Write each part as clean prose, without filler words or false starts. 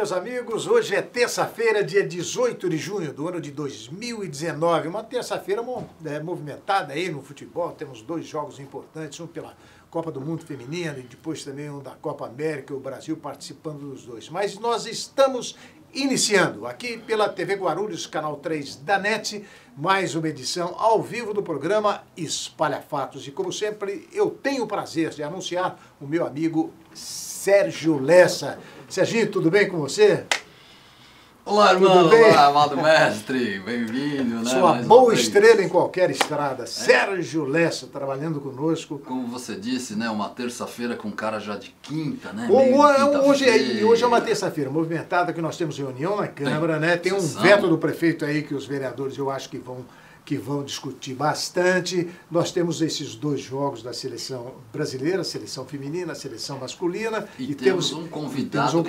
meus amigos, hoje é terça-feira, dia 18 de junho do ano de 2019, uma terça-feira movimentada aí no futebol, temos dois jogos importantes, um pela Copa do Mundo Feminina e depois também um da Copa América, o Brasil participando dos dois. Mas nós estamos iniciando aqui pela TV Guarulhos, canal 3 da NET, mais uma edição ao vivo do programa Espalha Fatos. E como sempre, eu tenho o prazer de anunciar o meu amigo Sérgio Lessa. Serginho, tudo bem com você? Olá, irmão. Olá, amado mestre. Bem-vindo, né? Sua boa estrela em qualquer estrada. Sérgio Lessa, trabalhando conosco. Como você disse, né? Uma terça-feira com cara já de quinta, né? Hoje é uma terça-feira movimentada, que nós temos reunião na Câmara, né? Tem um veto do prefeito aí que os vereadores, eu acho que vão discutir bastante. Nós temos esses dois jogos da seleção brasileira, seleção feminina, seleção masculina. E temos um convidado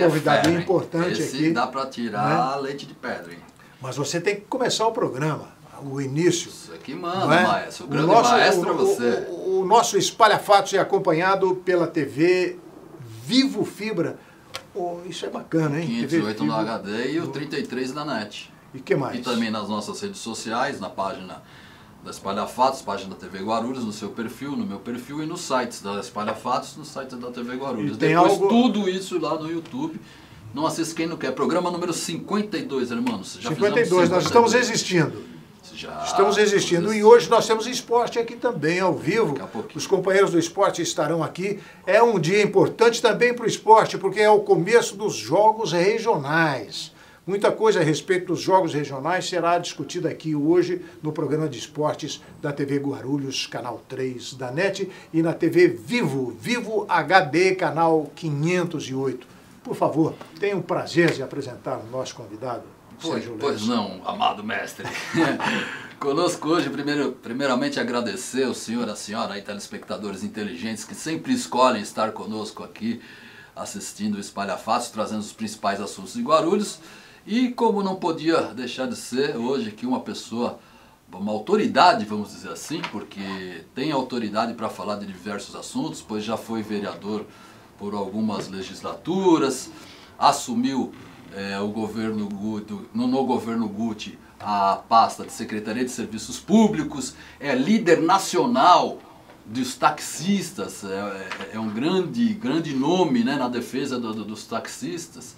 importante esse aqui. Dá para tirar leite de pedra, hein? Mas você tem que começar o programa, o início. Isso aqui manda, maestro. O grande maestro é você. O nosso Espalha Fatos é acompanhado pela TV Vivo Fibra. Isso é bacana, hein? 508 no HD e o 33 na NET. E que mais? E também nas nossas redes sociais, na página da Espalha Fatos, página da TV Guarulhos, no seu perfil, no meu perfil e nos sites da Espalha Fatos, no site da TV Guarulhos. Depois tudo isso lá no YouTube. Não assista quem não quer. Programa número 52, irmãos. 52, nós estamos existindo. Estamos existindo. E hoje nós temos esporte aqui também, ao vivo. Os companheiros do esporte estarão aqui. É um dia importante também para o esporte, porque é o começo dos jogos regionais. Muita coisa a respeito dos jogos regionais será discutida aqui hoje no programa de esportes da TV Guarulhos, canal 3 da NET, e na TV Vivo HD, canal 508. Por favor, tenha o prazer de apresentar o nosso convidado, Sérgio Lessa. Pois não, amado mestre. Conosco hoje, primeiramente agradecer o senhor, a senhora, aí, telespectadores inteligentes que sempre escolhem estar conosco aqui, assistindo o Espalha Fatos, trazendo os principais assuntos de Guarulhos. E como não podia deixar de ser hoje aqui uma pessoa, uma autoridade, vamos dizer assim, porque tem autoridade para falar de diversos assuntos, pois já foi vereador por algumas legislaturas, assumiu no governo Guti a pasta de Secretaria de Serviços Públicos, é líder nacional dos taxistas, é um grande nome, né, na defesa dos taxistas.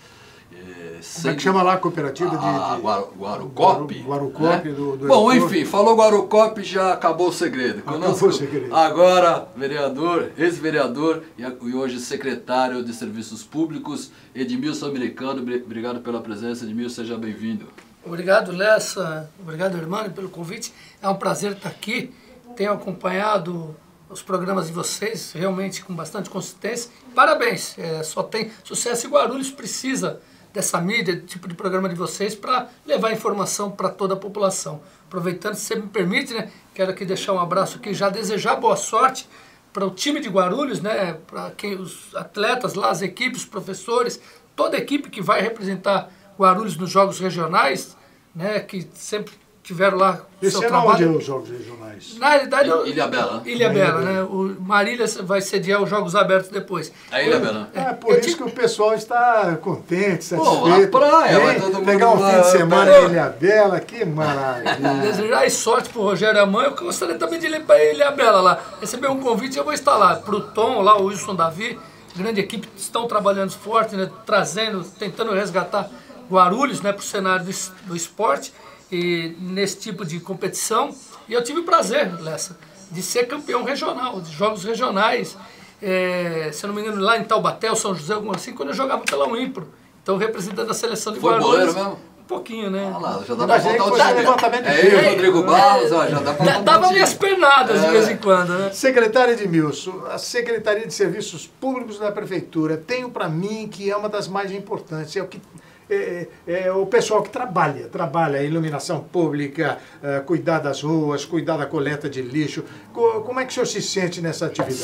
Como é que chama lá a cooperativa de Guarucop? Guarucop, né? do Bom, enfim, falou Guarucop, já acabou o segredo. Acabou o segredo. Agora, vereador, ex-vereador e hoje secretário de Serviços Públicos, Edmilson Americano. Obrigado pela presença, Edmilson, seja bem-vindo. Obrigado, Lessa. Obrigado, irmão, pelo convite. É um prazer estar aqui. Tenho acompanhado os programas de vocês, realmente com bastante consistência. Parabéns, só tem sucesso, e Guarulhos precisa dessa mídia, tipo de programa de vocês, para levar informação para toda a população. Aproveitando, se você me permite, né, quero aqui deixar um abraço aqui, já desejar boa sorte para o time de Guarulhos, né, para os atletas lá, as equipes, os professores, toda a equipe que vai representar Guarulhos nos jogos regionais, né, que sempre tiveram lá seu trabalho. Onde é os jogos regionais? Na realidade, Ilhabela. Ilhabela, né? O Marília vai sediar os Jogos Abertos depois. É Ilhabela. É por isso que o pessoal está contente, satisfeito. Pô, a praia, vai todo mundo pegar um fim de semana em Ilhabela, que maravilha. Desejar sorte pro Rogério Amanho. Eu gostaria também de ir para Ilhabela lá. Receber um convite, eu vou estar lá. Pro Tom, lá, o Wilson Davi, grande equipe, estão trabalhando forte, né? Tentando resgatar Guarulhos, né, para o cenário do esporte. E nesse tipo de competição, e eu tive o prazer, Lessa, de ser campeão regional, de jogos regionais, se eu não me engano, lá em Taubaté, São José, alguma assim, quando eu jogava pela Unimpro, então representando a seleção de Guarulhos. Foi goleiro mesmo? Um pouquinho, né? Ah lá, já dá pra botar o time. Levantamento de eu, Rodrigo Barros, já dá pra botar Dava minhas pernadas de vez em quando, né? Secretário Edmilson, a Secretaria de Serviços Públicos da Prefeitura, tenho para mim que é uma das mais importantes, é o pessoal que trabalha a iluminação pública, cuidar das ruas, cuidar da coleta de lixo. Como é que o senhor se sente nessa atividade?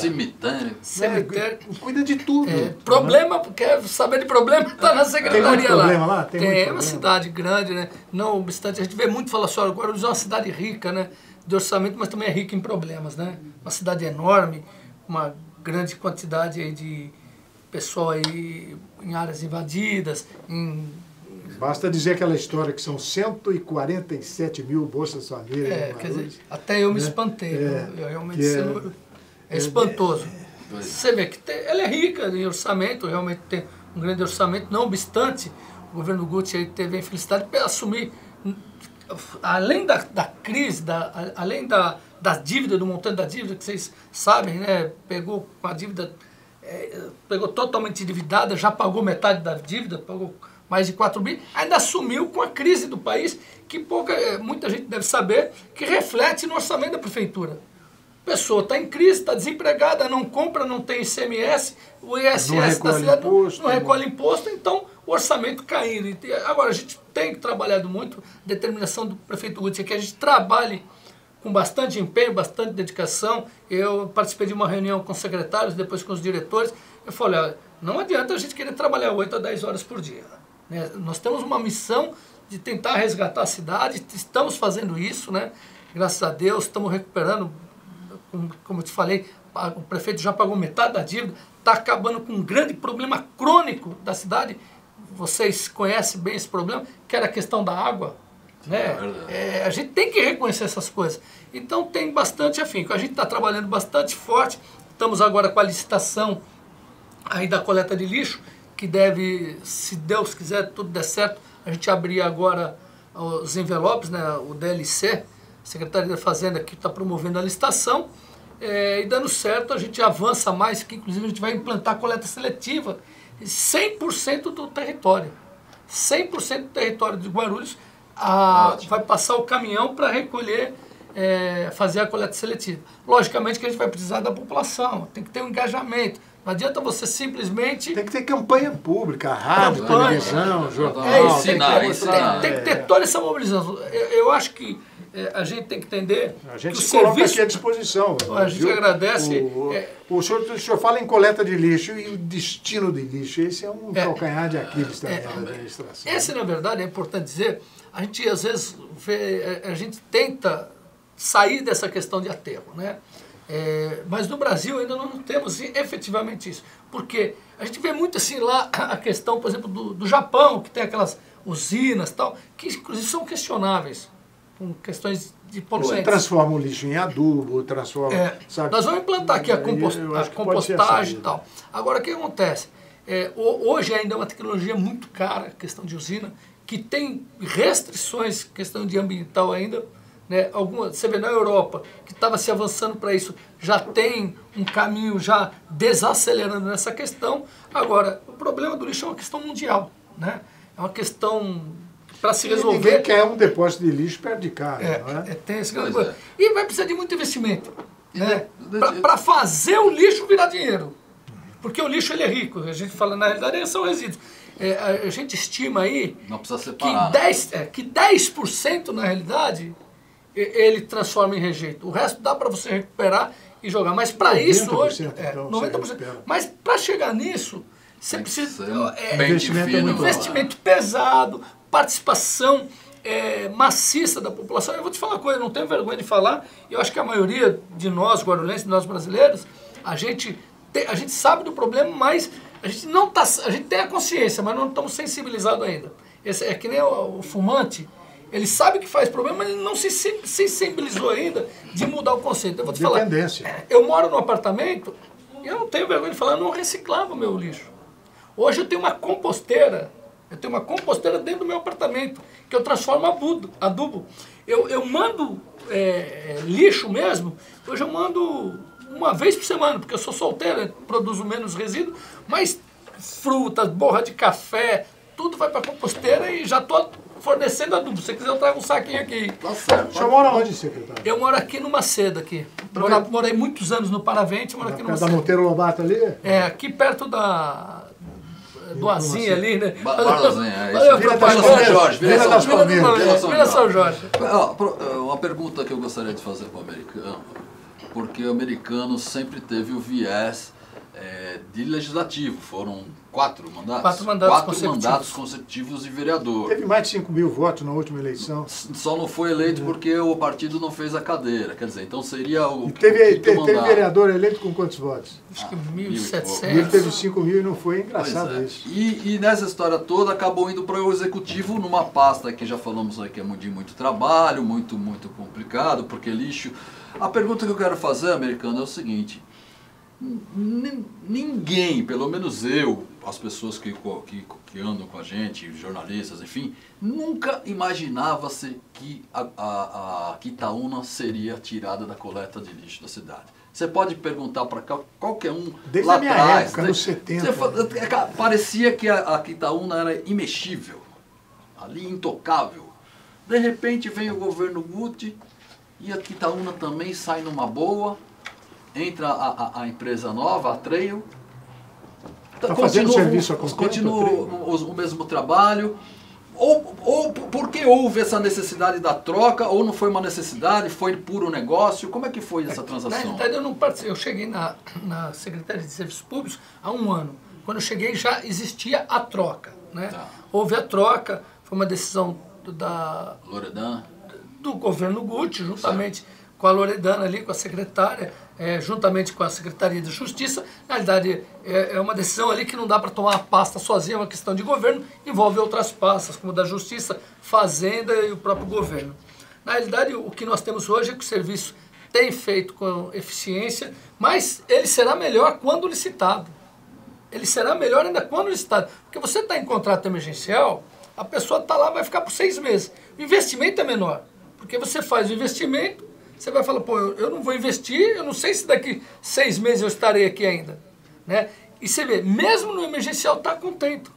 Cemitério. Cuida de tudo. Problema, quer saber de problema, está na secretaria lá. Tem muito problema lá? É uma cidade grande, né? Não obstante, a gente vê muito falar só, Guarulhos é uma cidade rica, né? De orçamento, mas também é rica em problemas, né? Uma cidade enorme, uma grande quantidade aí de pessoal aí em áreas invadidas, Basta dizer aquela história que são 147 mil Bolsas Família. Quer dizer, até eu me espantei. Eu realmente é espantoso. Você vê que ela é rica em orçamento, realmente tem um grande orçamento, não obstante, o governo Guti aí teve a infelicidade de assumir, além da crise, além da dívida, do montante da dívida, que vocês sabem, né? Pegou a dívida, pegou totalmente endividada, já pagou metade da dívida, pagou mais de 4 bi, ainda assumiu com a crise do país, que muita gente deve saber, que reflete no orçamento da prefeitura. A pessoa está em crise, está desempregada, não compra, não tem ICMS, o ISS da cidade não recolhe imposto, então o orçamento caindo. Agora, a gente tem trabalhado muito, determinação do prefeito Guti, que a gente trabalhe com bastante empenho, bastante dedicação. Eu participei de uma reunião com os secretários, depois com os diretores. Eu falei, olha, não adianta a gente querer trabalhar 8 a 10 horas por dia. Né? Nós temos uma missão de tentar resgatar a cidade, estamos fazendo isso, né? Graças a Deus, estamos recuperando, como eu te falei, o prefeito já pagou metade da dívida, está acabando com um grande problema crônico da cidade. Vocês conhecem bem esse problema, que era a questão da água. Né? A gente tem que reconhecer essas coisas. Então tem bastante afinco. A gente está trabalhando bastante forte. Estamos agora com a licitação aí da coleta de lixo, que deve, se Deus quiser, tudo der certo, a gente abrir agora os envelopes, né? O DLC, Secretaria da Fazenda, que está promovendo a licitação. E dando certo, a gente avança mais, que inclusive a gente vai implantar a coleta seletiva 100% do território. 100% do território de Guarulhos vai passar o caminhão para recolher, fazer a coleta seletiva. Logicamente que a gente vai precisar da população, tem que ter um engajamento. Não adianta você simplesmente... Tem que ter campanha pública, rádio, televisão, jornal. Tem que ter toda essa mobilização. Eu acho que a gente tem que entender... A gente que se coloca aqui à disposição. A gente agradece... O senhor fala em coleta de lixo e o destino de lixo. Esse é um calcanhar de Aquiles também da administração. Esse, na verdade, é importante dizer, a gente às vezes a gente tenta sair dessa questão de aterro, né? Mas no Brasil ainda não temos efetivamente isso. Porque a gente vê muito assim lá a questão, por exemplo, do Japão, que tem aquelas usinas e tal, que inclusive são questionáveis, com questões de poluentes. Você transforma o lixo em adubo, transforma... sabe? Nós vamos implantar aqui a compostagem e tal. Agora, o que acontece? Hoje ainda é uma tecnologia muito cara, questão de usina, que tem restrições, questão de ambiental ainda. Né? Você vê na Europa, que estava se avançando para isso, já tem um caminho já desacelerando nessa questão. Agora, o problema do lixo é uma questão mundial. Né? É uma questão para se resolver. Ninguém quer um depósito de lixo perto de casa. Tem esse grande problema. E vai precisar de muito investimento. Né? Para fazer o lixo virar dinheiro. Porque o lixo ele é rico. A gente fala, na realidade, são resíduos. A gente estima aí não precisa separar, que 10% na realidade ele transforma em rejeito. O resto dá para você recuperar e jogar. Mas para isso hoje... 90%. Mas para chegar nisso, você precisa... investimento pesado, participação maciça da população. Eu vou te falar uma coisa, eu não tenho vergonha de falar, eu acho que a maioria de nós, guarulhenses, de nós brasileiros, a gente sabe do problema, mas a gente tem a consciência, mas não estamos sensibilizados ainda. É que nem o fumante, ele sabe que faz problema, mas ele não se sensibilizou ainda de mudar o conceito. Eu vou te falar, eu moro num apartamento e eu não tenho vergonha de falar, eu não reciclava o meu lixo. Hoje eu tenho uma composteira, dentro do meu apartamento, que eu transformo adubo. Eu mando lixo mesmo, hoje eu mando uma vez por semana, porque eu sou solteiro, produzo menos resíduo, mas frutas, borra de café, tudo vai para a composteira e já estou fornecendo adubo. Se você quiser, eu trago um saquinho aqui. Tá certo. O senhor mora onde, secretário? Eu moro aqui no Macedo, aqui. Morei muitos anos no Paravente, moro aqui no Macedo. Da Monteiro Lobato ali? Aqui perto do Azinha ali, né? Vila São Jorge. Uma pergunta que eu gostaria de fazer para o americano, porque o americano sempre teve o viés de legislativo. Foram 4 mandatos? 4 mandatos consecutivos. 4 mandatos consecutivos de vereador. Teve mais de 5 mil votos na última eleição. Só não foi eleito porque o partido não fez a cadeira. Quer dizer, então seria o teve vereador eleito com quantos votos? Acho que 1.700. Ele teve 5 mil e não foi. Engraçado isso. E nessa história toda acabou indo para o executivo numa pasta que já falamos aí que é de muito trabalho, muito complicado, porque lixo. A pergunta que eu quero fazer, americano, é o seguinte: ninguém, pelo menos eu, as pessoas que andam com a gente, jornalistas, enfim, nunca imaginava-se que a Quitaúna seria tirada da coleta de lixo da cidade. Você pode perguntar para qualquer um desde lá a minha atrás, época, nos 70. Parecia que a Quitaúna era imexível, ali intocável. De repente vem o governo Guti e a Quitaúna também sai numa boa. Entra a empresa nova, a Trail. Está fazendo serviço a contento, continua o mesmo trabalho. Ou porque houve essa necessidade da troca, ou não foi uma necessidade, foi puro negócio? Como é que foi essa transação? Na verdade, eu não participei. Eu cheguei na Secretaria de Serviços Públicos há 1 ano. Quando eu cheguei, já existia a troca. Né? Tá. Houve a troca, foi uma decisão da Loredan. Do governo Guti, juntamente com a Loredana ali, com a secretária, juntamente com a Secretaria de Justiça. Na realidade, é uma decisão ali que não dá para tomar a pasta sozinha, é uma questão de governo, envolve outras pastas, como da Justiça, Fazenda e o próprio governo. Na realidade, o que nós temos hoje é que o serviço tem feito com eficiência, mas ele será melhor quando licitado. Ele será melhor ainda quando licitado. Porque você está em contrato emergencial, a pessoa está lá, vai ficar por 6 meses. O investimento é menor, porque você faz o investimento, você vai falar, pô, eu não vou investir, eu não sei se daqui 6 meses eu estarei aqui ainda. Né? E você vê, mesmo no emergencial está contento.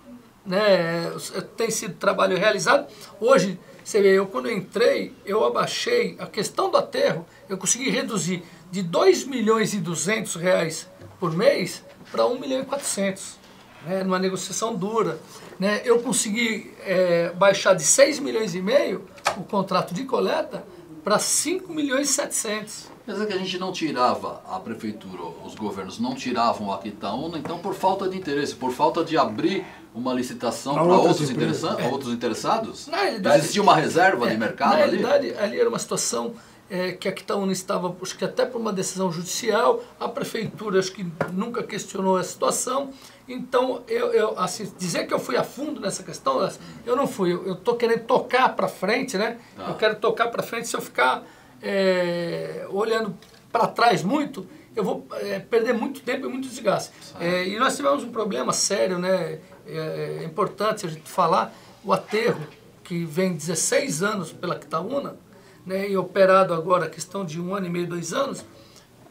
Né? Tem sido trabalho realizado. Hoje, você vê, quando eu entrei, eu abaixei a questão do aterro, eu consegui reduzir de R$2.200.000 por mês para R$1.400.000, né? Numa negociação dura. Né? Eu consegui baixar de R$6,5 milhões o contrato de coleta para R$5.700.000. Quer dizer que a gente não tirava, a prefeitura, os governos não tiravam a Quitaúna, então por falta de interesse, por falta de abrir uma licitação para outros interessados? Na realidade, existia uma reserva de mercado ali? Na realidade, ali era uma situação que a Quitaúna estava, acho que até por uma decisão judicial, a prefeitura acho que nunca questionou a situação. Então, assim, dizer que eu fui a fundo nessa questão, eu não fui. Eu estou querendo tocar para frente, né? Tá. Eu quero tocar para frente. Se eu ficar olhando para trás muito, eu vou perder muito tempo e muito desgaste. E nós tivemos um problema sério, né? É importante a gente falar, o aterro, que vem 16 anos pela Quitaúna, né? E operado agora, a questão de 1 ano e meio, 2 anos,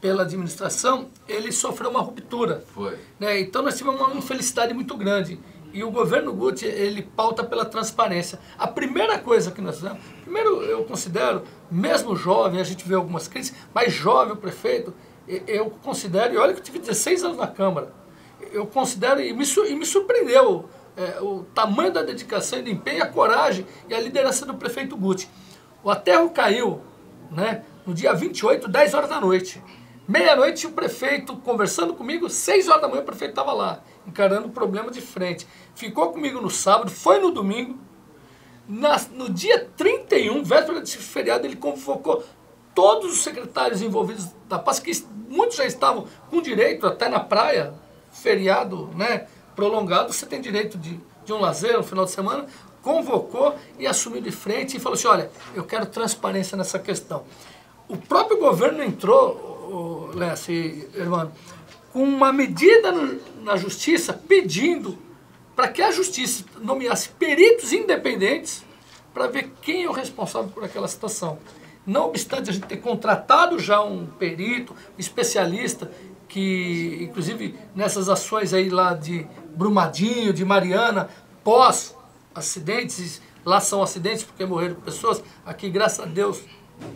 pela administração, ele sofreu uma ruptura. Foi. Né? Então nós tivemos uma infelicidade muito grande. E o governo Guti, ele pauta pela transparência. A primeira coisa que nós fizemos, primeiro eu considero, mesmo jovem, a gente vê algumas críticas, mas jovem o prefeito, eu considero, e olha que eu tive 16 anos na Câmara, eu considero, e me surpreendeu o tamanho da dedicação e do empenho, a coragem e a liderança do prefeito Guti. O aterro caiu, né, no dia 28, 10 horas da noite. Meia-noite, o prefeito conversando comigo, 6 horas da manhã o prefeito estava lá, encarando o problema de frente. Ficou comigo no sábado, foi no domingo. No dia 31, véspera desse feriado, ele convocou todos os secretários envolvidos da pasta, que muitos já estavam com direito, até na praia, feriado, né, prolongado, você tem direito de um lazer no final de semana. Convocou e assumiu de frente e falou assim, olha, eu quero transparência nessa questão. O próprio governo entrou, Lécio e irmão, com uma medida na justiça pedindo para que a justiça nomeasse peritos independentes para ver quem é o responsável por aquela situação. Não obstante a gente ter contratado já um perito, um especialista, que inclusive nessas ações aí lá de Brumadinho, de Mariana, pós-acidentes, lá são acidentes porque morreram pessoas, aqui graças a Deus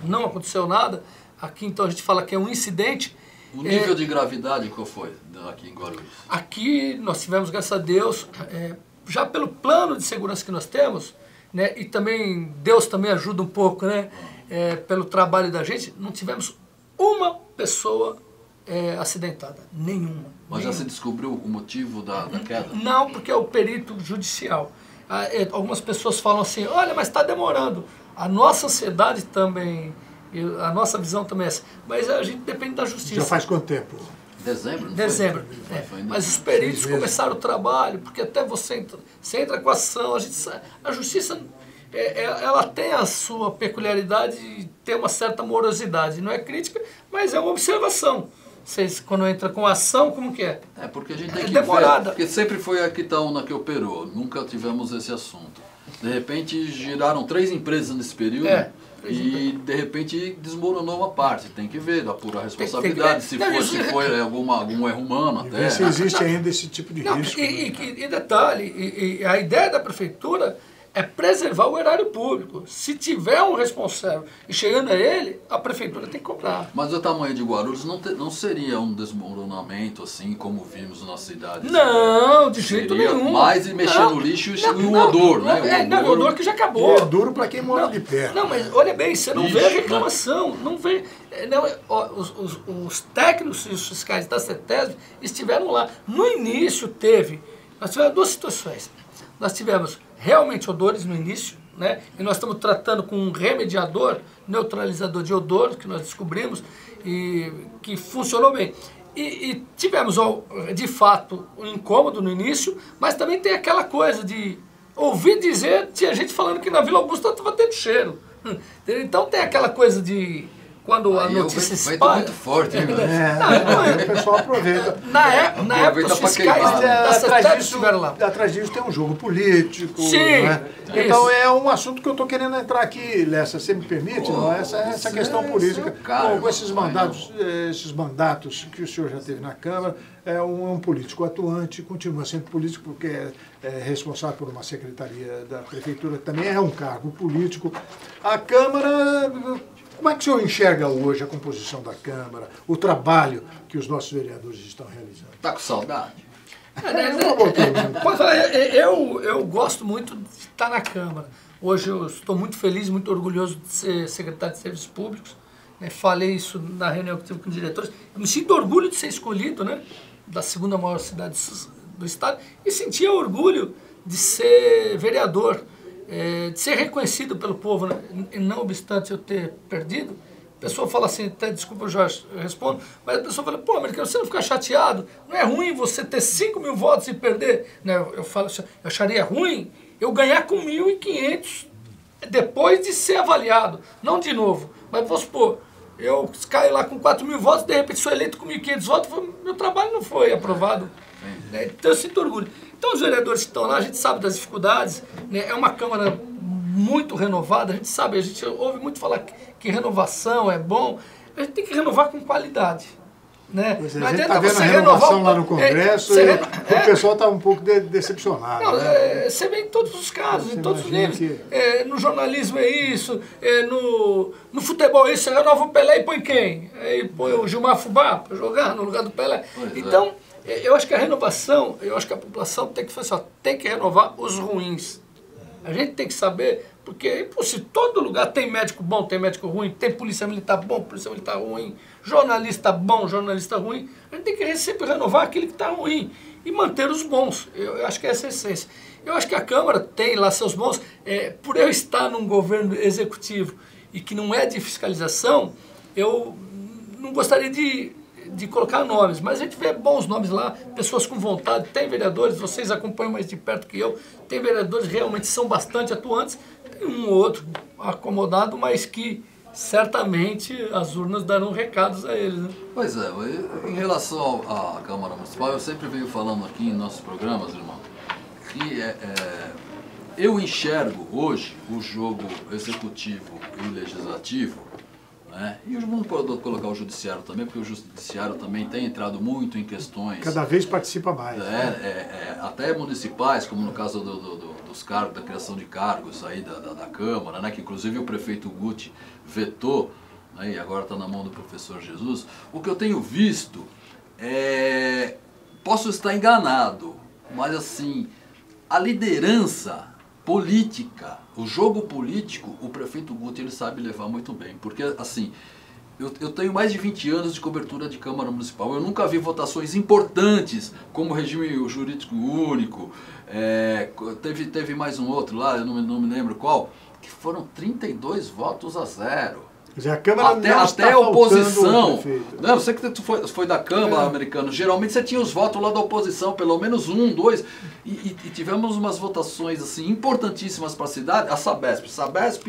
não aconteceu nada, aqui então a gente fala que é um incidente. O nível de gravidade qual foi aqui em Guarulhos? Aqui nós tivemos, graças a Deus, já pelo plano de segurança que nós temos, né, e também Deus também ajuda um pouco, né, pelo trabalho da gente, não tivemos uma pessoa acidentada. Nenhuma. Mas já se descobriu o motivo da queda? Não, porque é o perito judicial. Algumas pessoas falam assim, olha, mas está demorando. A nossa ansiedade também, a nossa visão também é essa. Mas a gente depende da justiça. Já faz quanto tempo? Dezembro, não Dezembro. foi? Foi Mas os peritos começaram o trabalho, porque até você entra com a ação, a justiça ela tem a sua peculiaridade e tem uma certa morosidade. Não é crítica, mas é uma observação. Vocês, quando entra com ação, como que é? Porque a gente tem que demorada. ver, porque sempre foi a Quitaúna que operou, nunca tivemos esse assunto. De repente giraram 3 empresas nesse período e de repente desmoronou uma parte. Tem que ver, apurar a responsabilidade, se foi algum erro humano até. Ver se existe ainda esse tipo de risco. E detalhe, a ideia da prefeitura é preservar o erário público. Se tiver um responsável e chegando a ele, a prefeitura tem que cobrar. Mas o tamanho de Guarulhos não seria um desmoronamento assim como vimos na cidade? Não, de jeito nenhum. Mais mexer no lixo e o odor, né? O odor que já acabou. É duro para quem mora de perto. Não, mas olha bem, você não vê a reclamação, não vê. Os técnicos e os fiscais da CETESB estiveram lá. No início nós tivemos 2 situações. Nós tivemos realmente odores no início, né? E nós estamos tratando com um remediador, neutralizador de odor, que nós descobrimos, e que funcionou bem. E tivemos, de fato, um incômodo no início, mas também tem aquela coisa de ouvir dizer, tinha gente falando que na Vila Augusta estava tendo cheiro. Então tem aquela coisa de... Quando a notícia se espalha... muito forte, hein, o pessoal aproveita. Na época, os fiscais da CETESB estiveram lá. Atrás disso tem um jogo político. Sim, né? Então é um assunto que eu estou querendo entrar aqui, Lessa, você me permite? Essa questão política. Com esses mandatos que o senhor já teve na Câmara, é um político atuante, continua sendo político porque é responsável por uma secretaria da Prefeitura, também é um cargo político. A Câmara... Como é que o senhor enxerga hoje a composição da Câmara, o trabalho que os nossos vereadores estão realizando? Está com saudade? Eu gosto muito de estar na Câmara. Hoje eu estou muito feliz, muito orgulhoso de ser secretário de Serviços Públicos. Falei isso na reunião que tive com os diretores. Eu me sinto orgulho de ser escolhido, né, da 2ª maior cidade do estado, e sentia orgulho de ser vereador. De ser reconhecido pelo povo, né? E não obstante eu ter perdido. A pessoa fala assim, até desculpa, eu já respondo, mas a pessoa fala, pô, americano, você não fica chateado? Não é ruim você ter 5.000 votos e perder? Né? Eu falo assim, eu acharia ruim eu ganhar com 1.500 depois de ser avaliado, não de novo. Mas vamos supor, eu caio lá com 4.000 votos, de repente sou eleito com 1.500 votos, meu trabalho não foi aprovado. Então eu sinto orgulho. Então os vereadores que estão lá, a gente sabe das dificuldades, né? É uma Câmara muito renovada, a gente ouve muito falar que renovação é bom, a gente tem que renovar com qualidade. Né? Pois é, a gente está vendo a renovação lá no Congresso e o pessoal está um pouco decepcionado. Não, né? Você vê em todos os casos, em todos os níveis. No jornalismo é isso, no futebol é isso, você renova o Pelé e põe quem? Aí põe o Gilmar Fubá para jogar no lugar do Pelé. Então, eu acho que a renovação, eu acho que a população tem que fazer assim, tem que renovar os ruins. A gente tem que saber, porque se todo lugar tem médico bom, tem médico ruim, tem polícia militar bom, polícia militar ruim, jornalista bom, jornalista ruim, a gente tem que sempre renovar aquele que está ruim e manter os bons. Eu acho que essa é a essência. Eu acho que a Câmara tem lá seus bons, por eu estar num governo executivo e que não é de fiscalização, eu não gostaria de colocar nomes, mas a gente vê bons nomes lá, pessoas com vontade, tem vereadores, vocês acompanham mais de perto que eu, tem vereadores que realmente são bastante atuantes, tem um ou outro acomodado, mas que certamente as urnas darão recados a eles. Né? Pois é, em relação à Câmara Municipal, eu sempre venho falando aqui em nossos programas, irmão, que eu enxergo hoje o jogo executivo e legislativo, né? E vamos colocar o judiciário também, porque o judiciário também tem entrado muito em questões... Cada vez participa mais. Até municipais, como no caso dos cargos, da criação de cargos aí da Câmara, né? Que inclusive o prefeito Guti vetou, né? E agora está na mão do professor Jesus. O que eu tenho visto posso estar enganado, mas assim, a liderança política, o jogo político, o prefeito Guti ele sabe levar muito bem, porque assim, eu tenho mais de 20 anos de cobertura de Câmara Municipal. Eu nunca vi votações importantes, como o regime jurídico único. Teve mais um outro lá, eu não me lembro qual, que foram 32 votos a 0. A Câmara até a oposição. Não, eu sei que tu foi da Câmara americana. Geralmente você tinha os votos lá da oposição, pelo menos 1, 2. E tivemos umas votações assim importantíssimas para a cidade. A Sabesp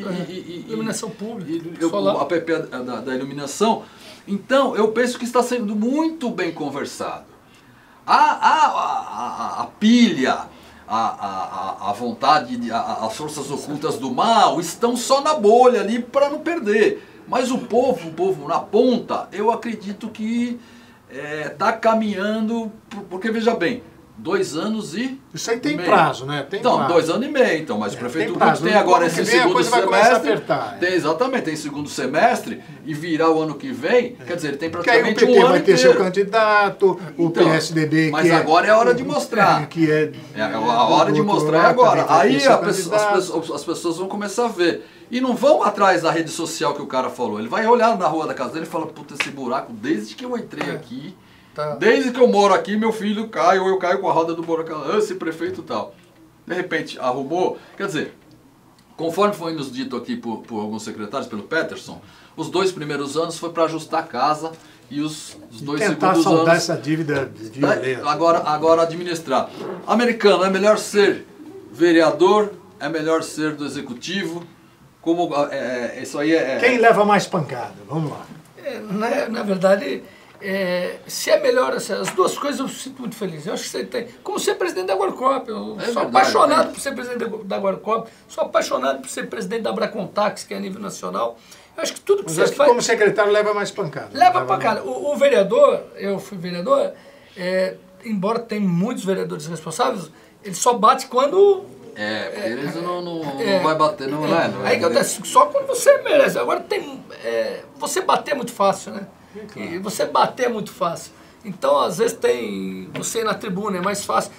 iluminação pública. A PP da iluminação. Então, eu penso que está sendo muito bem conversado. A pilha, a vontade, as forças ocultas do mal estão só na bolha ali para não perder. Mas o povo na ponta, eu acredito que está caminhando, porque veja bem, 2 anos e isso aí tem meio. Prazo, né? Tem então, prazo. 2 anos e meio, então, mas o prefeito prazo. tem agora esse segundo semestre. Exatamente, tem segundo semestre e virar o ano que vem, quer dizer, ele tem praticamente o PT um ano vai ter inteiro. seu candidato, o PSDB mas agora é a hora de mostrar. A hora de mostrar é agora. Aí as pessoas vão começar a ver. E não vão atrás da rede social que o cara falou. Ele vai olhar na rua da casa dele e fala, puta, esse buraco, desde que eu entrei aqui, desde que eu moro aqui, meu filho cai, ou eu caio com a roda do buraco, esse prefeito e tal. De repente, arrumou. Quer dizer, conforme foi nos dito aqui por alguns secretários, pelo Peterson, os 2 primeiros anos foi para ajustar a casa e os 2 tentar segundos saldar anos... essa dívida violenta. Agora administrar. Americano, é melhor ser vereador, é melhor ser do executivo. Como isso aí Quem leva mais pancada? Vamos lá. Na verdade, se é melhor, as duas coisas eu sinto muito feliz. Eu acho que você tem. Como ser presidente da Guarcop, eu sou apaixonado por ser presidente da Guarcop, sou apaixonado por ser presidente da Abracontax, que é a nível nacional. Eu acho que tudo que você faz. Como secretário leva mais pancada. Leva pancada. O vereador, eu fui vereador, embora tenha muitos vereadores responsáveis, ele só bate quando. Eles não vai bater, não é? Aí que acontece, só quando você merece. Agora você bater é muito fácil, né? Claro. E você bater é muito fácil. Então, às vezes você ir na tribuna é mais fácil.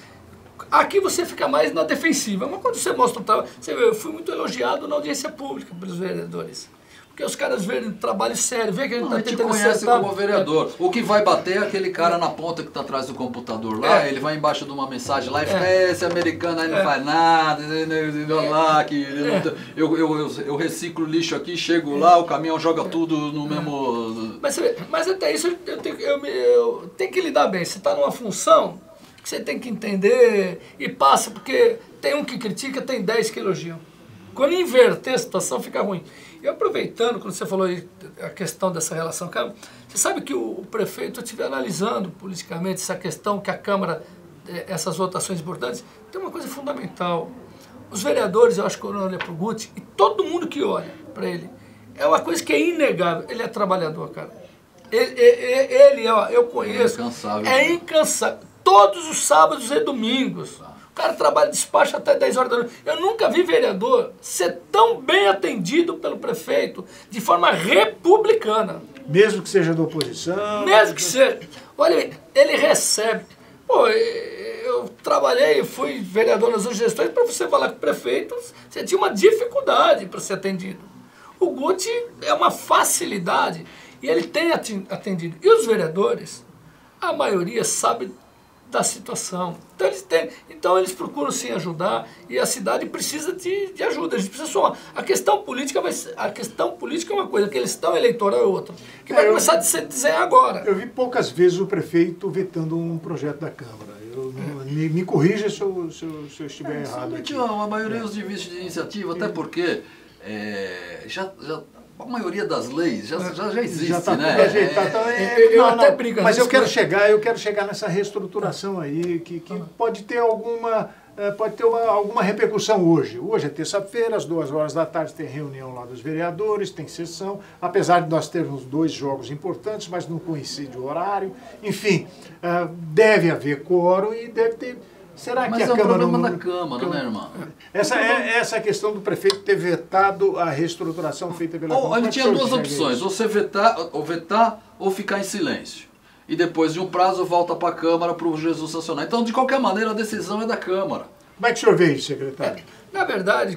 Aqui você fica mais na defensiva. Mas quando você mostra o trabalho, você vê, eu fui muito elogiado na audiência pública pelos vereadores. Porque os caras veem um trabalho sério, vê que a gente está tentando conhece acertar. como vereador. O que vai bater é aquele cara na ponta que está atrás do computador lá, ele vai embaixo de uma mensagem lá e fica, esse americano aí não faz nada, lá, que eu reciclo lixo aqui, chego lá, o caminhão joga tudo no mesmo... Mas até isso eu tenho que lidar bem. Você está numa função que você tem que entender e passa, porque tem um que critica, tem 10 que elogiam. Quando inverter a situação, fica ruim. E aproveitando, quando você falou aí a questão dessa relação, cara, você sabe que o prefeito, eu estive analisando politicamente essa questão que a Câmara, essas votações importantes, tem uma coisa fundamental. Os vereadores, eu acho que quando olha para o Guti, e todo mundo que olha para ele, é uma coisa que é inegável. Ele é trabalhador, cara. Eu conheço. É incansável. Todos os sábados e domingos. O cara trabalha, despacha até 10 horas da noite. Eu nunca vi vereador ser tão bem atendido pelo prefeito de forma republicana. Mesmo que seja da oposição. Mesmo que seja. Olha, ele recebe. Pô, eu trabalhei, fui vereador nas outras gestões, para você falar com o prefeito, você tinha uma dificuldade para ser atendido. O Guti é uma facilidade e ele tem atendido. E os vereadores, a maioria sabe da situação. Então eles procuram sim ajudar e a cidade precisa de ajuda. A gente precisa somar. A questão política é uma coisa, a questão eleitoral é outra. Que vai começar a se desenhar agora. Eu vi poucas vezes o prefeito vetando um projeto da Câmara. Me corrija se eu estiver errado. A maioria dos vícios de iniciativa, até porque a maioria das leis já existe, já tá, né? Eu até brigo. Mas eu quero chegar nessa reestruturação aí, que pode ter alguma repercussão hoje. Hoje é terça-feira, às 2 horas da tarde tem reunião lá dos vereadores, tem sessão, apesar de nós termos 2 jogos importantes, mas não coincide o horário. Enfim, deve haver quórum e deve ter... Será que a Câmara... Mas é um problema da Câmara, né, irmão? Essa questão do prefeito ter vetado a reestruturação feita pela Câmara. Ele tinha 2 opções, você vetar ou ficar em silêncio. E depois de um prazo volta para a Câmara para o Jesus sancionar. Então, de qualquer maneira, a decisão é da Câmara. Como é que o senhor vê isso, secretário? Na verdade,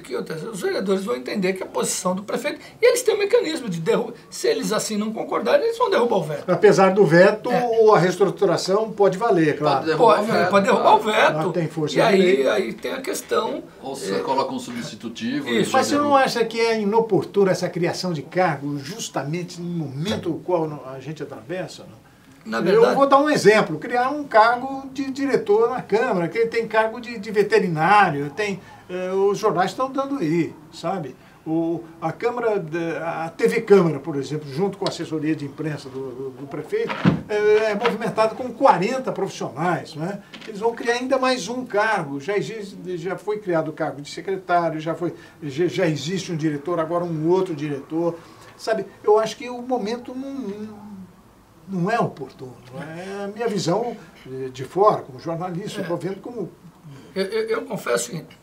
os vereadores vão entender que a posição do prefeito, e eles têm um mecanismo de derrubar, se eles assim não concordarem, eles vão derrubar o veto. Apesar do veto, a reestruturação pode valer, claro. Pode derrubar o veto. Tem força e aí tem a questão... Ou você coloca um substitutivo. Isso. Mas você não acha que é inoportuna essa criação de cargos justamente no momento no qual a gente atravessa? Não? Na verdade, eu vou dar um exemplo, criar um cargo de diretor na Câmara, que tem cargo de veterinário, os jornais estão dando aí, sabe? A Câmara, a TV Câmara, por exemplo, junto com a assessoria de imprensa do prefeito, é movimentada com 40 profissionais, né? Eles vão criar ainda mais um cargo, já foi criado o cargo de secretário, já existe um diretor, agora um outro diretor, sabe? Eu acho que o momento não é oportuno. É a minha visão de fora, como jornalista, estou vendo como... Eu confesso o seguinte,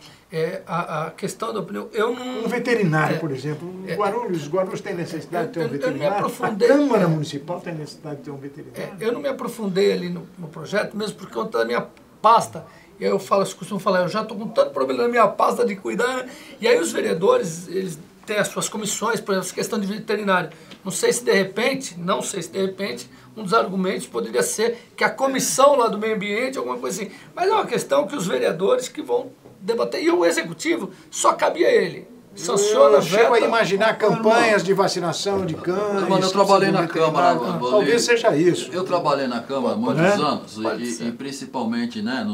a questão da opinião, eu não... Um veterinário, por exemplo, Guarulhos tem necessidade de ter um veterinário, a Câmara Municipal tem necessidade de ter um veterinário. Eu não me aprofundei ali no projeto, mesmo por conta da minha pasta. Eu costumo falar, eu já estou com tanto problema na minha pasta de cuidar, e aí os vereadores, eles têm as suas comissões, por exemplo, questão de veterinário. Não sei se de repente, um dos argumentos poderia ser que a comissão lá do meio ambiente, alguma coisa assim. Mas é uma questão que os vereadores que vão debater. E o executivo, só cabia ele. Sanciona, eu chego a imaginar campanhas de vacinação de cães. Mano, eu trabalhei na Câmara. Talvez seja isso. Eu trabalhei na Câmara há muitos anos, e principalmente, né,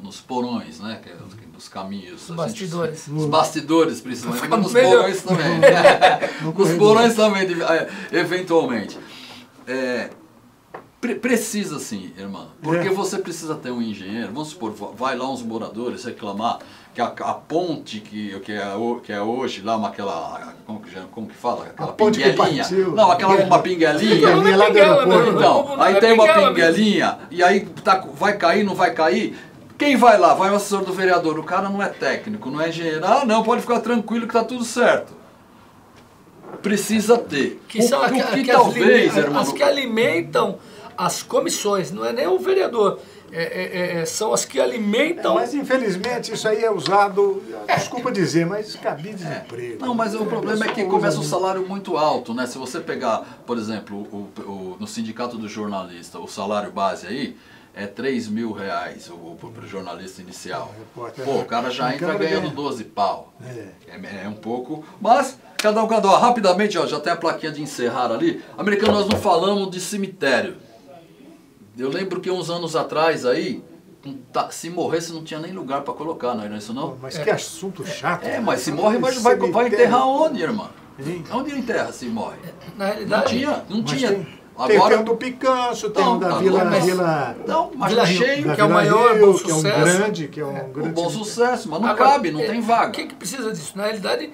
nos porões, né, nos caminhos. Os bastidores. Os bastidores, principalmente, mas nos porões também. Nos porões também, eventualmente. Precisa sim, irmão. Porque você precisa ter um engenheiro. Vamos supor, vai lá uns moradores reclamar que a ponte que é hoje lá, aquela, como que fala? Aquela pinguelinha. Não, uma pinguelinha. Então, aí tem uma pinguelinha e aí vai cair, não vai cair. Quem vai lá? Vai o assessor do vereador. O cara não é técnico, não é engenheiro. Ah, não, pode ficar tranquilo que tá tudo certo. Precisa ter. Que são as que alimentam as comissões, não é nem o vereador, são as que alimentam... mas infelizmente isso aí é usado, desculpa dizer, mas cabide de emprego. Não, mas o problema é que começa um salário muito alto, né? Se você pegar, por exemplo, no Sindicato do Jornalista, o salário base aí é R$3.000 para o jornalista inicial. Pô, o cara já entra ganhando 12 pau. É um pouco, mas... Cada um. Rapidamente, ó, já tem a plaquinha de encerrar ali. Americano, nós não falamos de cemitério. Eu lembro que uns anos atrás aí, se morresse não tinha nem lugar para colocar, não é isso não? Mas que assunto chato. Mas se morre, vai enterrar onde, irmão? Onde enterra se morre? Na realidade... Não tinha. Agora, tem o do Picanço, tem o da Vila Cheio, que é o maior bom sucesso. Que é um grande bom sucesso, mas não cabe, não tem vaga. O que precisa disso? Na realidade...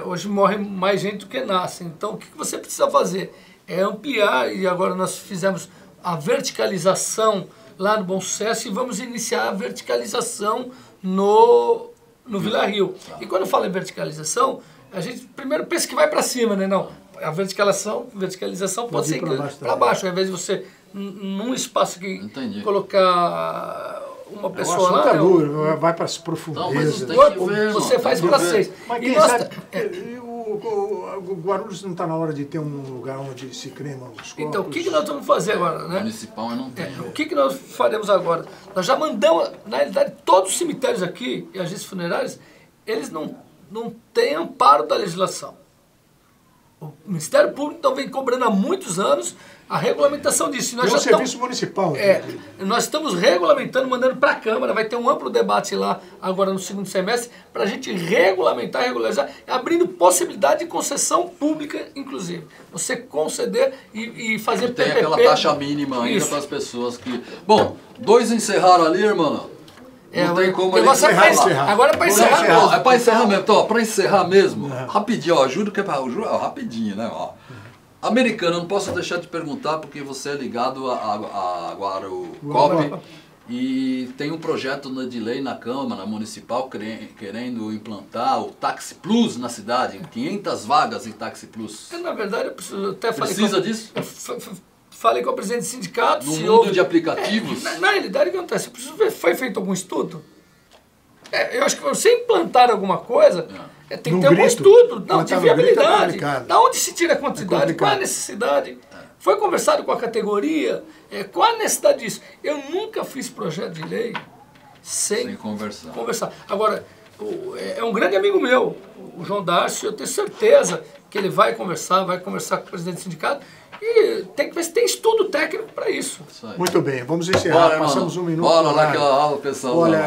hoje morre mais gente do que nasce. Então, o que você precisa fazer? É ampliar, e agora nós fizemos a verticalização lá no Bom Sucesso e vamos iniciar a verticalização no Vila Rio. E quando eu falo em verticalização, a gente primeiro pensa que vai para cima, né? Não, a verticalização pode ser para baixo. Ao invés de você, num espaço que colocar... uma pessoa lá... vai para as profundezas. Você faz para 6. Mas quem sabe, o Guarulhos não está na hora de ter um lugar onde se crema os corpos? Então, o que nós vamos fazer agora? Né? Municipal não tem. O que nós faremos agora? Nós já mandamos, na realidade, todos os cemitérios aqui, e agências funerárias, eles não têm amparo da legislação. O Ministério Público então vem cobrando há muitos anos a regulamentação disso. É um serviço municipal. Nós estamos regulamentando, mandando para a Câmara, vai ter um amplo debate lá agora no segundo semestre, para a gente regulamentar, regularizar, abrindo possibilidade de concessão pública, inclusive. Você conceder e fazer PPP. Tem aquela taxa mínima ainda para as pessoas que... Bom, 2 encerraram ali, irmão. Não tem como ele encerrar. Agora é para encerrar mesmo. É para encerrar mesmo. Então, para encerrar mesmo, rapidinho, ó, juro que é rapidinho, né? Ó. Americano, eu não posso deixar de perguntar porque você é ligado a Guarucop e tem um projeto de lei na Câmara Municipal querendo implantar o Táxi Plus na cidade, 500 vagas em Táxi Plus. Na verdade, eu preciso até falar... Precisa disso? Falei com o presidente do sindicato. No mundo de aplicativos? Na realidade, o que acontece? Foi feito algum estudo? Eu acho que você implantar alguma coisa, tem que ter um estudo de viabilidade. Da onde se tira a quantidade, qual é a necessidade. Foi conversado com a categoria, qual a necessidade disso. Eu nunca fiz projeto de lei sem conversar. Agora, é um grande amigo meu, o João Darcio, eu tenho certeza que ele vai conversar com o presidente do sindicato e tem que ver se tem estudo técnico para isso. Muito bem, vamos encerrar. Passamos um minuto. Bora lá que eu aula, pessoal. Olha,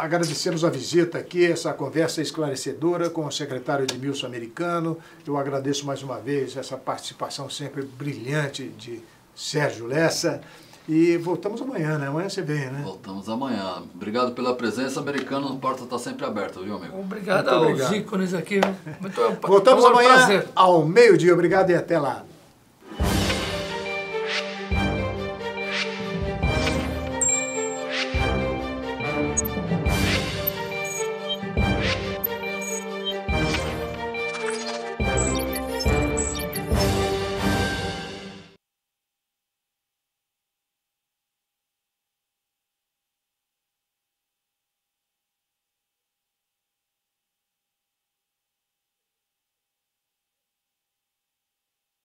agradecemos a visita aqui, essa conversa esclarecedora com o secretário Edmilson Americano. Eu agradeço mais uma vez essa participação sempre brilhante de Sérgio Lessa. E voltamos amanhã, né? Amanhã você vem, né? Voltamos amanhã. Obrigado pela presença, Americano. A porta está sempre aberta, viu, amigo? Obrigado aos ícones aqui. Voltamos amanhã ao meio-dia. Obrigado e até lá.